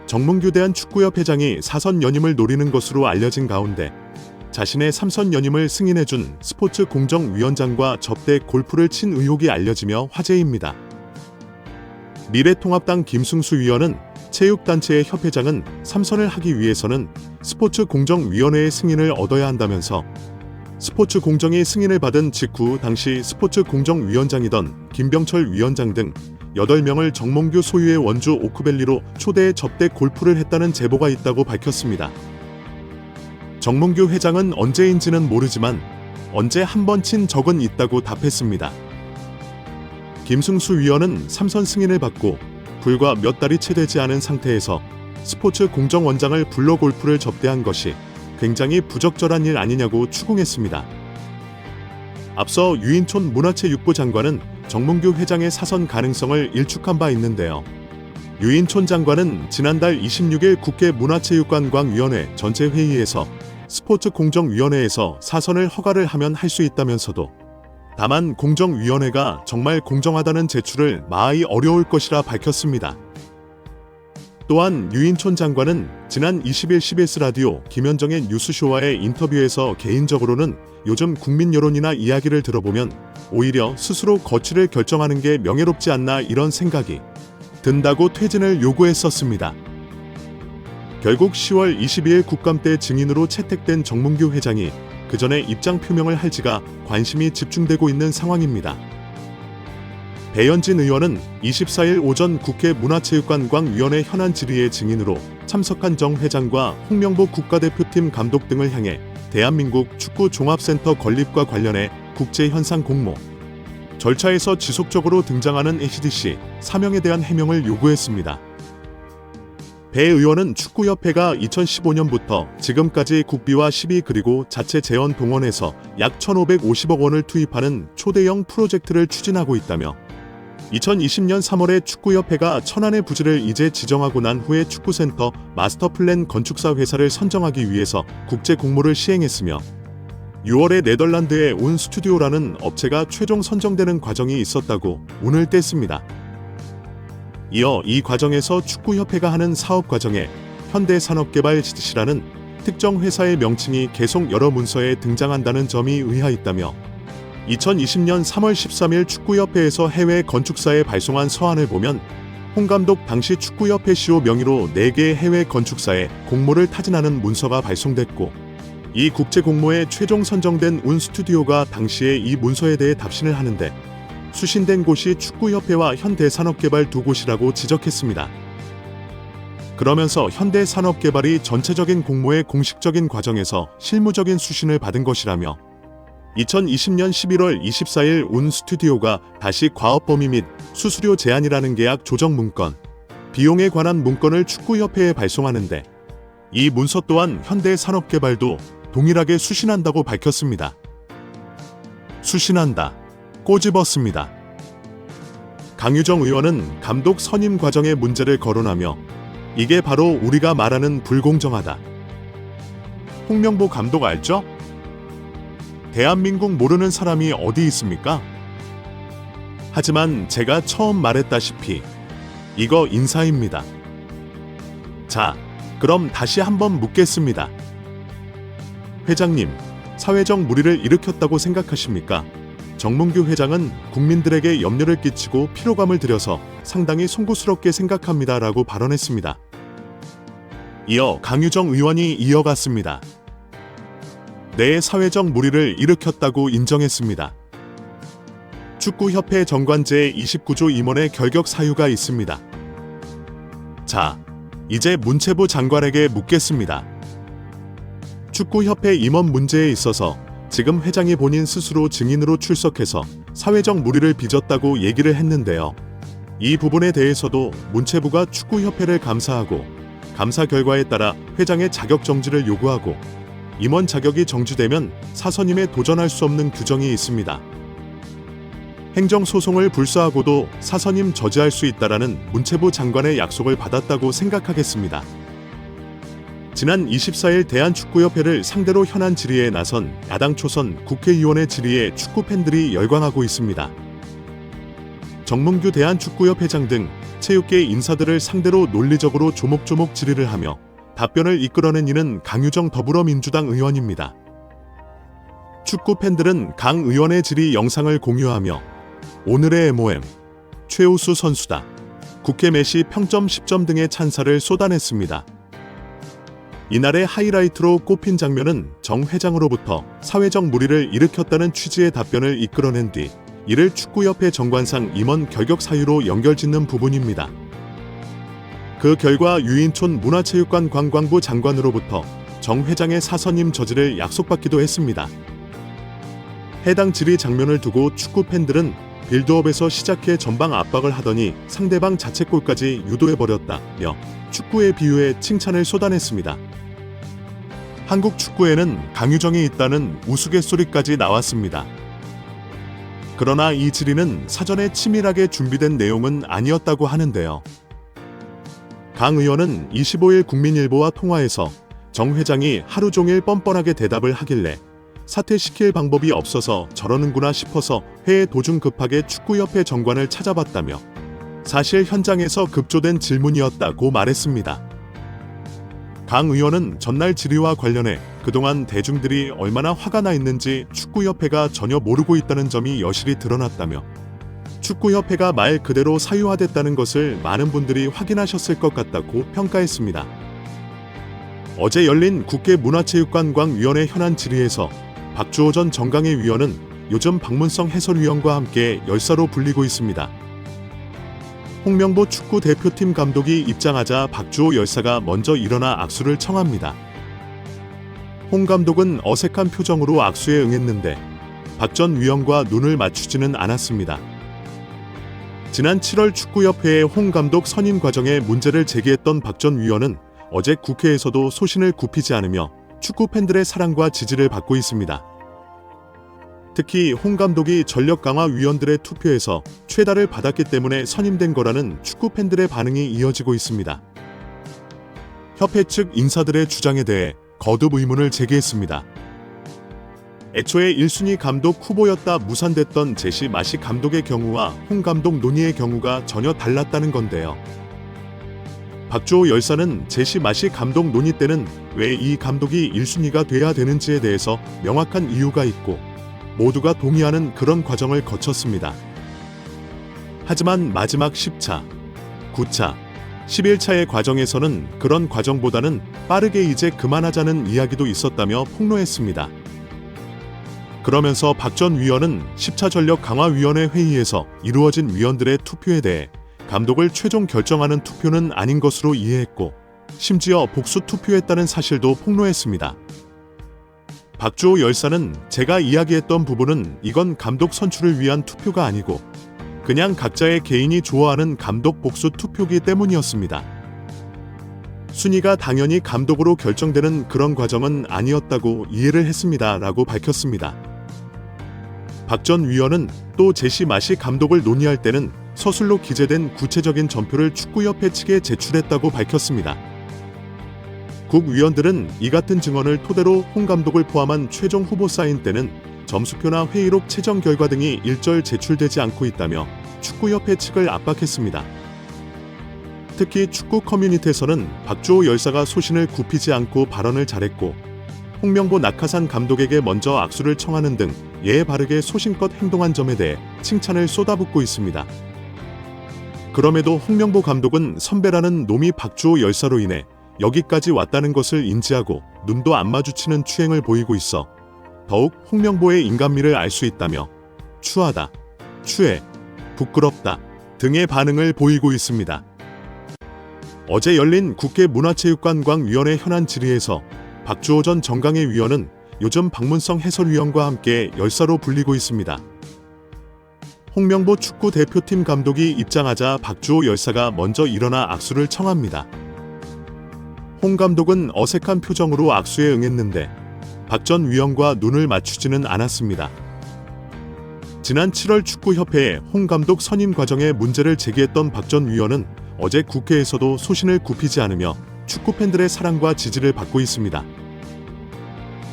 정몽규 대한축구협 회장이 사선 연임을 노리는 것으로 알려진 가운데 자신의 3선 연임을 승인해준 스포츠공정위원장과 접대 골프를 친 의혹이 알려지며 화제입니다. 미래통합당 김승수 위원은 체육단체의 협회장은 3선을 하기 위해서는 스포츠공정위원회의 승인을 얻어야 한다면서 스포츠공정이 승인을 받은 직후 당시 스포츠공정위원장이던 김병철 위원장 등 8명을 정몽규 소유의 원주 오크밸리로 초대해 접대 골프를 했다는 제보가 있다고 밝혔습니다. 정몽규 회장은 언제인지는 모르지만 언제 한 번 친 적은 있다고 답했습니다. 김승수 위원은 3선 승인을 받고 불과 몇 달이 채 되지 않은 상태에서 스포츠공정원장을 불러 골프를 접대한 것이 굉장히 부적절한 일 아니냐고 추궁했습니다. 앞서 유인촌 문화체육부 장관은 정몽규 회장의 사선 가능성을 일축한 바 있는데요. 유인촌 장관은 지난달 26일 국회 문화체육관광위원회 전체 회의에서 스포츠공정위원회에서 사선을 허가를 하면 할 수 있다면서도 다만 공정위원회가 정말 공정하다는 제출을 마하이 어려울 것이라 밝혔습니다. 또한 유인촌 장관은 지난 20일 CBS 라디오 김현정의 뉴스쇼와의 인터뷰에서 개인적으로는 요즘 국민 여론이나 이야기를 들어보면 오히려 스스로 거취를 결정하는 게 명예롭지 않나 이런 생각이 든다고 퇴진을 요구했었습니다. 결국 10월 22일 국감 때 증인으로 채택된 정몽규 회장이 그 전에 입장 표명을 할지가 관심이 집중되고 있는 상황입니다. 배현진 의원은 24일 오전 국회 문화체육관광위원회 현안 질의의 증인으로 참석한 정 회장과 홍명보 국가대표팀 감독 등을 향해 대한민국 축구 종합센터 건립과 관련해 국제현상 공모 절차에서 지속적으로 등장하는 ACDC 사명에 대한 해명을 요구했습니다. 배 의원은 축구협회가 2015년부터 지금까지 국비와 시비 그리고 자체 재원 동원해서 약 1,550억 원을 투입하는 초대형 프로젝트를 추진하고 있다며 2020년 3월에 축구협회가 천안의 부지를 이제 지정하고 난 후에 축구센터 마스터플랜 건축사 회사를 선정하기 위해서 국제 공모를 시행했으며 6월에 네덜란드의 온 스튜디오라는 업체가 최종 선정되는 과정이 있었다고 운을 뗐습니다. 이어 이 과정에서 축구협회가 하는 사업 과정에 현대산업개발 지시라는 특정 회사의 명칭이 계속 여러 문서에 등장한다는 점이 의아했다며 2020년 3월 13일 축구협회에서 해외 건축사에 발송한 서한을 보면 홍 감독 당시 축구협회 CEO 명의로 4개의 해외 건축사에 공모를 타진하는 문서가 발송됐고 이 국제 공모에 최종 선정된 운 스튜디오가 당시에 이 문서에 대해 답신을 하는데 수신된 곳이 축구협회와 현대산업개발 두 곳이라고 지적했습니다. 그러면서 현대산업개발이 전체적인 공모의 공식적인 과정에서 실무적인 수신을 받은 것이라며 2020년 11월 24일 운 스튜디오가 다시 과업 범위 및 수수료 제한이라는 계약 조정 문건, 비용에 관한 문건을 축구협회에 발송하는데 이 문서 또한 현대산업개발도 동일하게 수신한다고 밝혔습니다. 수신한다. 꼬집었습니다. 강유정 의원은 감독 선임 과정의 문제를 거론하며 이게 바로 우리가 말하는 불공정하다. 홍명보 감독 알죠? 대한민국 모르는 사람이 어디 있습니까? 하지만 제가 처음 말했다시피 이거 인사입니다. 자, 그럼 다시 한번 묻겠습니다. 회장님, 사회적 물의를 일으켰다고 생각하십니까? 정몽규 회장은 국민들에게 염려를 끼치고 피로감을 들여서 상당히 송구스럽게 생각합니다라고 발언했습니다. 이어 강유정 의원이 이어갔습니다. 내 사회적 물의를 일으켰다고 인정했습니다. 축구협회 정관제 29조 임원의 결격 사유가 있습니다. 자, 이제 문체부 장관에게 묻겠습니다. 축구협회 임원 문제에 있어서 지금 회장이 본인 스스로 증인으로 출석해서 사회적 물의를 빚었다고 얘기를 했는데요. 이 부분에 대해서도 문체부가 축구협회를 감사하고 감사 결과에 따라 회장의 자격 정지를 요구하고 임원 자격이 정지되면 사선임에 도전할 수 없는 규정이 있습니다. 행정소송을 불수하고도 사선임 저지할 수 있다라는 문체부 장관의 약속을 받았다고 생각하겠습니다. 지난 24일 대한축구협회를 상대로 현안 질의에 나선 야당 초선 국회의원의 질의에 축구팬들이 열광하고 있습니다. 정몽규 대한축구협회장 등 체육계 인사들을 상대로 논리적으로 조목조목 질의를 하며 답변을 이끌어낸 이는 강유정 더불어민주당 의원입니다. 축구 팬들은 강 의원의 질의 영상을 공유하며 오늘의 MOM, 최우수 선수다, 국회 메시 평점 10점 등의 찬사를 쏟아냈습니다. 이날의 하이라이트로 꼽힌 장면은 정 회장으로부터 사회적 물의를 일으켰다는 취지의 답변을 이끌어낸 뒤 이를 축구협회 정관상 임원 결격 사유로 연결짓는 부분입니다. 그 결과 유인촌 문화체육관 관광부 장관으로부터 정 회장의 사선임 저지를 약속받기도 했습니다. 해당 질의 장면을 두고 축구 팬들은 빌드업에서 시작해 전방 압박을 하더니 상대방 자책골까지 유도해버렸다며 축구의 비유에 칭찬을 쏟아냈습니다. 한국 축구에는 강유정이 있다는 우스갯소리까지 나왔습니다. 그러나 이 질의는 사전에 치밀하게 준비된 내용은 아니었다고 하는데요. 강 의원은 25일 국민일보와 통화에서 정 회장이 하루 종일 뻔뻔하게 대답을 하길래 사퇴시킬 방법이 없어서 저러는구나 싶어서 회의 도중 급하게 축구협회 정관을 찾아봤다며 사실 현장에서 급조된 질문이었다고 말했습니다. 강 의원은 전날 질의와 관련해 그동안 대중들이 얼마나 화가 나 있는지 축구협회가 전혀 모르고 있다는 점이 여실히 드러났다며 축구협회가 말 그대로 사유화됐다는 것을 많은 분들이 확인하셨을 것 같다고 평가했습니다. 어제 열린 국회 문화체육관광위원회 현안 질의에서 박주호 전 정강회 위원은 요즘 박문성 해설위원과 함께 열사로 불리고 있습니다. 홍명보 축구 대표팀 감독이 입장하자 박주호 열사가 먼저 일어나 악수를 청합니다. 홍 감독은 어색한 표정으로 악수에 응했는데 박 전 위원과 눈을 맞추지는 않았습니다. 지난 7월 축구협회의 홍 감독 선임 과정에 문제를 제기했던 박 전 위원은 어제 국회에서도 소신을 굽히지 않으며 축구 팬들의 사랑과 지지를 받고 있습니다. 특히 홍 감독이 전력 강화 위원들의 투표에서 최다를 받았기 때문에 선임된 거라는 축구 팬들의 반응이 이어지고 있습니다. 협회 측 인사들의 주장에 대해 거듭 의문을 제기했습니다. 애초에 1순위 감독 후보였다 무산됐던 제시 마시 감독의 경우와 홍 감독 논의의 경우가 전혀 달랐다는 건데요. 박주호 열사는 제시 마시 감독 논의 때는 왜 이 감독이 1순위가 돼야 되는지에 대해서 명확한 이유가 있고 모두가 동의하는 그런 과정을 거쳤습니다. 하지만 마지막 10차, 9차, 11차의 과정에서는 그런 과정보다는 빠르게 이제 그만하자는 이야기도 있었다며 폭로했습니다. 그러면서 박 전 위원은 10차 전력 강화위원회 회의에서 이루어진 위원들의 투표에 대해 감독을 최종 결정하는 투표는 아닌 것으로 이해했고 심지어 복수 투표했다는 사실도 폭로했습니다. 박주호 열사는 제가 이야기했던 부분은 이건 감독 선출을 위한 투표가 아니고 그냥 각자의 개인이 좋아하는 감독 복수 투표기 때문이었습니다. 순위가 당연히 감독으로 결정되는 그런 과정은 아니었다고 이해를 했습니다. 라고 밝혔습니다. 박 전 위원은 또 제시 마시 감독을 논의할 때는 서술로 기재된 구체적인 전표를 축구협회 측에 제출했다고 밝혔습니다. 국위원들은 이 같은 증언을 토대로 홍 감독을 포함한 최종 후보 사인 때는 점수표나 회의록 채정 결과 등이 일절 제출되지 않고 있다며 축구협회 측을 압박했습니다. 특히 축구 커뮤니티에서는 박주호 열사가 소신을 굽히지 않고 발언을 잘했고 홍명보 낙하산 감독에게 먼저 악수를 청하는 등 예의 바르게 소신껏 행동한 점에 대해 칭찬을 쏟아붓고 있습니다. 그럼에도 홍명보 감독은 선배라는 놈이 박주호 열사로 인해 여기까지 왔다는 것을 인지하고 눈도 안 마주치는 추행을 보이고 있어 더욱 홍명보의 인간미를 알 수 있다며 추하다, 추해, 부끄럽다 등의 반응을 보이고 있습니다. 어제 열린 국회 문화체육관광위원회 현안 질의에서 박주호 전 정강회 위원은 요즘 박문성 해설위원과 함께 열사로 불리고 있습니다. 홍명보 축구 대표팀 감독이 입장하자 박주호 열사가 먼저 일어나 악수를 청합니다. 홍 감독은 어색한 표정으로 악수에 응했는데 박 전 위원과 눈을 맞추지는 않았습니다. 지난 7월 축구협회에 홍 감독 선임 과정에 문제를 제기했던 박 전 위원은 어제 국회에서도 소신을 굽히지 않으며 축구 팬들의 사랑과 지지를 받고 있습니다.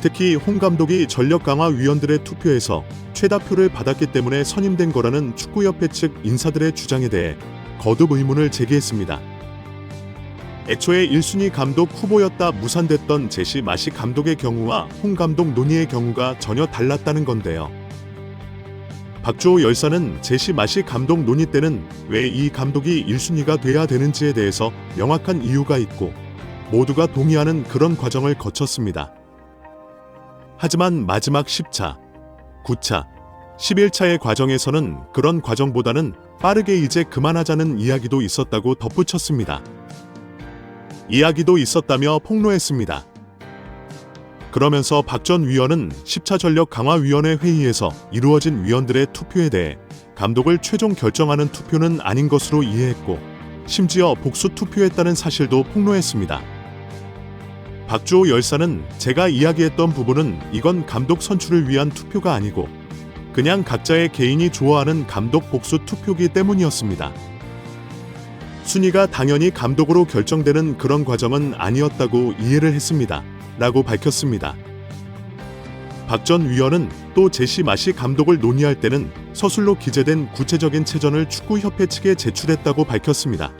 특히 홍 감독이 전력 강화 위원들의 투표에서 최다표를 받았기 때문에 선임된 거라는 축구협회 측 인사들의 주장에 대해 거듭 의문을 제기했습니다. 애초에 1순위 감독 후보였다 무산됐던 제시 마시 감독의 경우와 홍 감독 논의의 경우가 전혀 달랐다는 건데요. 박주호 열사는 제시 마시 감독 논의 때는 왜 이 감독이 1순위가 돼야 되는지에 대해서 명확한 이유가 있고 모두가 동의하는 그런 과정을 거쳤습니다. 하지만 마지막 10차, 9차, 11차의 과정에서는 그런 과정보다는 빠르게 이제 그만하자는 이야기도 있었다고 덧붙였습니다. 이야기도 있었다며 폭로했습니다. 그러면서 박 전 위원은 10차 전력 강화위원회 회의에서 이루어진 위원들의 투표에 대해 감독을 최종 결정하는 투표는 아닌 것으로 이해했고 심지어 복수 투표했다는 사실도 폭로했습니다. 박주호 열사는 제가 이야기했던 부분은 이건 감독 선출을 위한 투표가 아니고 그냥 각자의 개인이 좋아하는 감독 복수 투표기 때문이었습니다. 순위가 당연히 감독으로 결정되는 그런 과정은 아니었다고 이해를 했습니다. 라고 밝혔습니다. 박 전 위원은 또 제시 마시 감독을 논의할 때는 서술로 기재된 구체적인 체전을 축구협회 측에 제출했다고 밝혔습니다.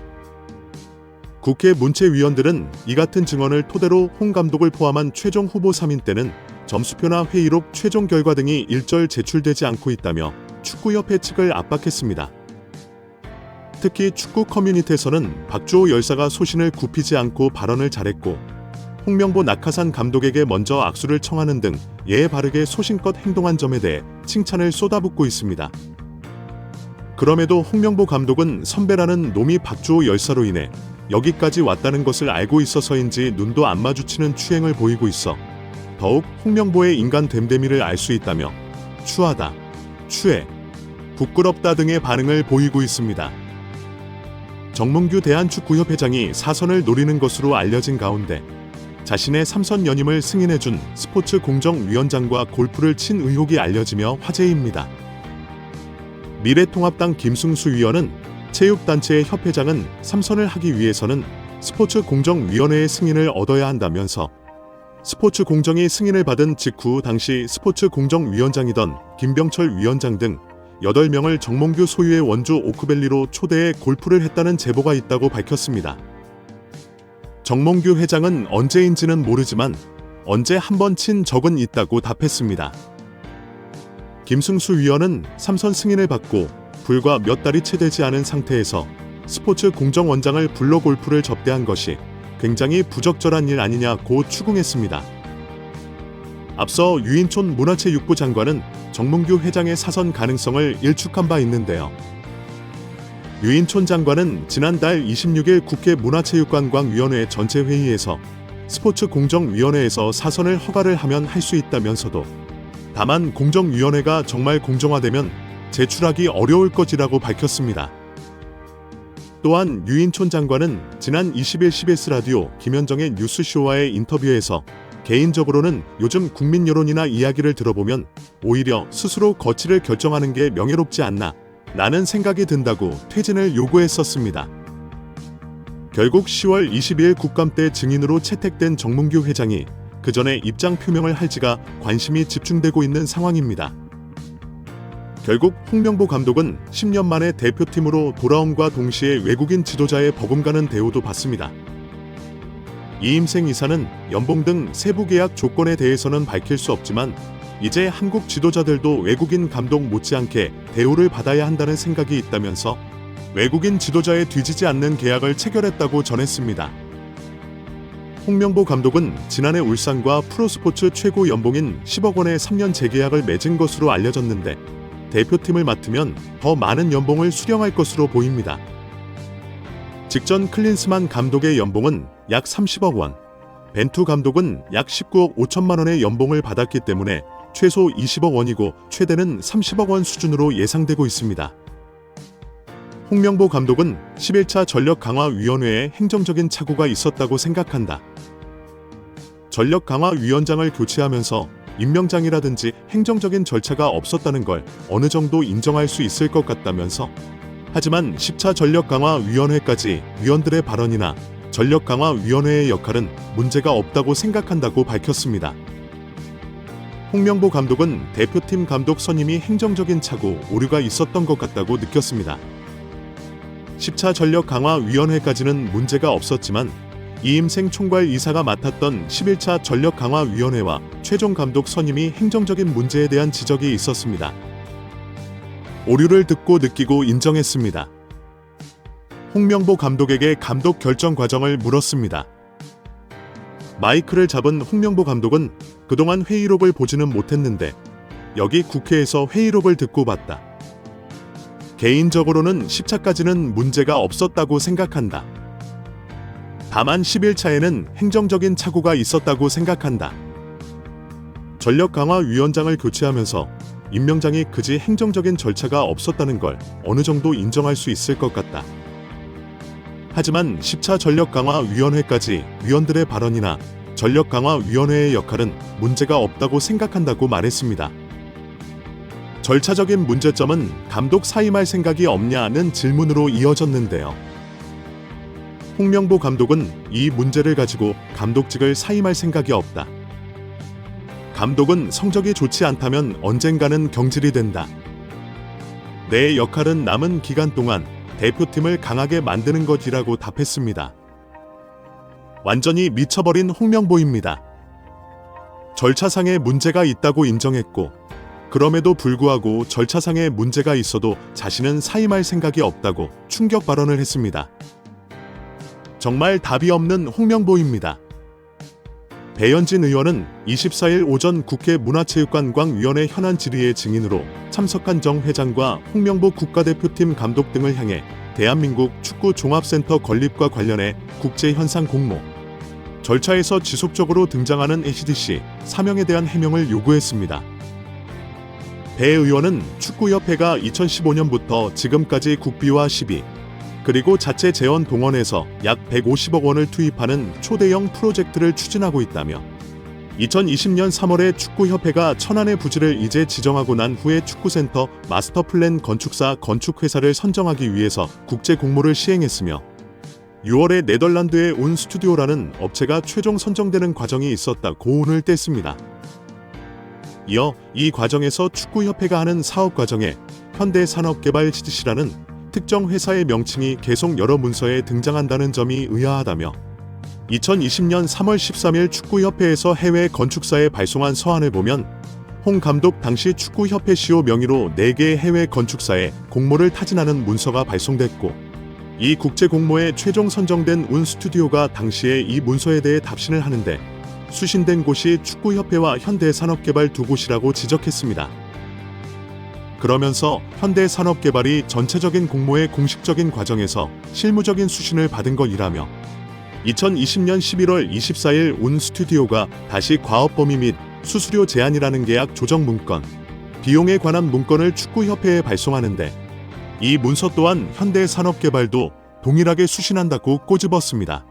국회 문체위원들은 이 같은 증언을 토대로 홍 감독을 포함한 최종 후보 3인 때는 점수표나 회의록 최종 결과 등이 일절 제출되지 않고 있다며 축구협회 측을 압박했습니다. 특히 축구 커뮤니티에서는 박주호 열사가 소신을 굽히지 않고 발언을 잘했고 홍명보 낙하산 감독에게 먼저 악수를 청하는 등 예의 바르게 소신껏 행동한 점에 대해 칭찬을 쏟아붓고 있습니다. 그럼에도 홍명보 감독은 선배라는 놈이 박주호 열사로 인해 여기까지 왔다는 것을 알고 있어서인지 눈도 안 마주치는 추행을 보이고 있어 더욱 홍명보의 인간 됨됨이를 알 수 있다며 추하다, 추해, 부끄럽다 등의 반응을 보이고 있습니다. 정몽규 대한축구협회장이 사선을 노리는 것으로 알려진 가운데 자신의 3선 연임을 승인해준 스포츠공정위원장과 골프를 친 의혹이 알려지며 화제입니다. 미래통합당 김승수 위원은 체육단체의 협회장은 3선을 하기 위해서는 스포츠공정위원회의 승인을 얻어야 한다면서 스포츠공정이 승인을 받은 직후 당시 스포츠공정위원장이던 김병철 위원장 등 8명을 정몽규 소유의 원주 오크밸리로 초대해 골프를 했다는 제보가 있다고 밝혔습니다. 정몽규 회장은 언제인지는 모르지만 언제 한번 친 적은 있다고 답했습니다. 김승수 위원은 3선 승인을 받고 불과 몇 달이 채 되지 않은 상태에서 스포츠 공정원장을 불러 골프를 접대한 것이 굉장히 부적절한 일 아니냐고 추궁했습니다. 앞서 유인촌 문화체육부 장관은 정몽규 회장의 사선 가능성을 일축한 바 있는데요. 유인촌 장관은 지난달 26일 국회 문화체육관광위원회 전체 회의에서 스포츠공정위원회에서 사선을 허가를 하면 할 수 있다면서도 다만 공정위원회가 정말 공정화되면 제출하기 어려울 것이라고 밝혔습니다. 또한 유인촌 장관은 지난 20일 CBS 라디오 김현정의 뉴스쇼와의 인터뷰에서 개인적으로는 요즘 국민 여론이나 이야기를 들어보면 오히려 스스로 거취를 결정하는 게 명예롭지 않나 라는 생각이 든다고 퇴진을 요구했었습니다. 결국 10월 22일 국감 때 증인으로 채택된 정몽규 회장이 그 전에 입장 표명을 할지가 관심이 집중되고 있는 상황입니다. 결국 홍명보 감독은 10년 만에 대표팀으로 돌아옴과 동시에 외국인 지도자의 버금가는 대우도 받습니다. 이임생 이사는 연봉 등 세부 계약 조건에 대해서는 밝힐 수 없지만 이제 한국 지도자들도 외국인 감독 못지않게 대우를 받아야 한다는 생각이 있다면서 외국인 지도자에 뒤지지 않는 계약을 체결했다고 전했습니다. 홍명보 감독은 지난해 울산과 프로스포츠 최고 연봉인 10억 원의 3년 재계약을 맺은 것으로 알려졌는데 대표팀을 맡으면 더 많은 연봉을 수령할 것으로 보입니다. 직전 클린스만 감독의 연봉은 약 30억 원, 벤투 감독은 약 19억 5천만 원의 연봉을 받았기 때문에 최소 20억 원이고 최대는 30억 원 수준으로 예상되고 있습니다. 홍명보 감독은 11차 전력강화위원회에 행정적인 착오가 있었다고 생각한다. 전력강화위원장을 교체하면서 임명장이라든지 행정적인 절차가 없었다는 걸 어느 정도 인정할 수 있을 것 같다면서 하지만 10차 전력강화위원회까지 위원들의 발언이나 전력강화위원회의 역할은 문제가 없다고 생각한다고 밝혔습니다. 홍명보 감독은 대표팀 감독 선임이 행정적인 착오, 오류가 있었던 것 같다고 느꼈습니다. 10차 전력강화위원회까지는 문제가 없었지만 이임생 총괄 이사가 맡았던 11차 전력강화위원회와 최종 감독 선임이 행정적인 문제에 대한 지적이 있었습니다. 오류를 듣고 느끼고 인정했습니다. 홍명보 감독에게 감독 결정 과정을 물었습니다. 마이크를 잡은 홍명보 감독은 그동안 회의록을 보지는 못했는데 여기 국회에서 회의록을 듣고 봤다. 개인적으로는 10차까지는 문제가 없었다고 생각한다. 다만 11차에는 행정적인 착오가 있었다고 생각한다. 전력강화위원장을 교체하면서 임명장이 그지 행정적인 절차가 없었다는 걸 어느 정도 인정할 수 있을 것 같다. 하지만 10차 전력강화위원회까지 위원들의 발언이나 전력강화위원회의 역할은 문제가 없다고 생각한다고 말했습니다. 절차적인 문제점은 감독 사임할 생각이 없냐는 질문으로 이어졌는데요. 홍명보 감독은 이 문제를 가지고 감독직을 사임할 생각이 없다. 감독은 성적이 좋지 않다면 언젠가는 경질이 된다. 내 역할은 남은 기간 동안 대표팀을 강하게 만드는 것이라고 답했습니다. 완전히 미쳐버린 홍명보입니다. 절차상의 문제가 있다고 인정했고 그럼에도 불구하고 절차상의 문제가 있어도 자신은 사임할 생각이 없다고 충격 발언을 했습니다. 정말 답이 없는 홍명보입니다. 배현진 의원은 24일 오전 국회 문화체육관광위원회 현안 질의의 증인으로 참석한 정 회장과 홍명보 국가대표팀 감독 등을 향해 대한민국 축구 종합센터 건립과 관련해 국제현상 공모, 절차에서 지속적으로 등장하는 ACDC 사명에 대한 해명을 요구했습니다. 배 의원은 축구협회가 2015년부터 지금까지 국비와 시비, 그리고 자체 재원 동원해서 약 150억 원을 투입하는 초대형 프로젝트를 추진하고 있다며 2020년 3월에 축구협회가 천안의 부지를 이제 지정하고 난 후에 축구센터 마스터플랜 건축사 건축회사를 선정하기 위해서 국제 공모를 시행했으며 6월에 네덜란드의 온 스튜디오라는 업체가 최종 선정되는 과정이 있었다 고운을 뗐습니다. 이어 이 과정에서 축구협회가 하는 사업 과정에 현대산업개발 CDC라는 특정 회사의 명칭이 계속 여러 문서에 등장한다는 점이 의아하다며 2020년 3월 13일 축구협회에서 해외 건축사에 발송한 서한을 보면 홍 감독 당시 축구협회 CEO 명의로 4개의 해외 건축사에 공모를 타진하는 문서가 발송됐고 이 국제 공모에 최종 선정된 운 스튜디오가 당시에 이 문서에 대해 답신을 하는데 수신된 곳이 축구협회와 현대산업개발 두 곳이라고 지적했습니다. 그러면서 현대산업개발이 전체적인 공모의 공식적인 과정에서 실무적인 수신을 받은 것이라며 2020년 11월 24일 운 스튜디오가 다시 과업 범위 및 수수료 제한이라는 계약 조정 문건, 비용에 관한 문건을 축구협회에 발송하는데 이 문서 또한 현대산업개발도 동일하게 수신한다고 꼬집었습니다.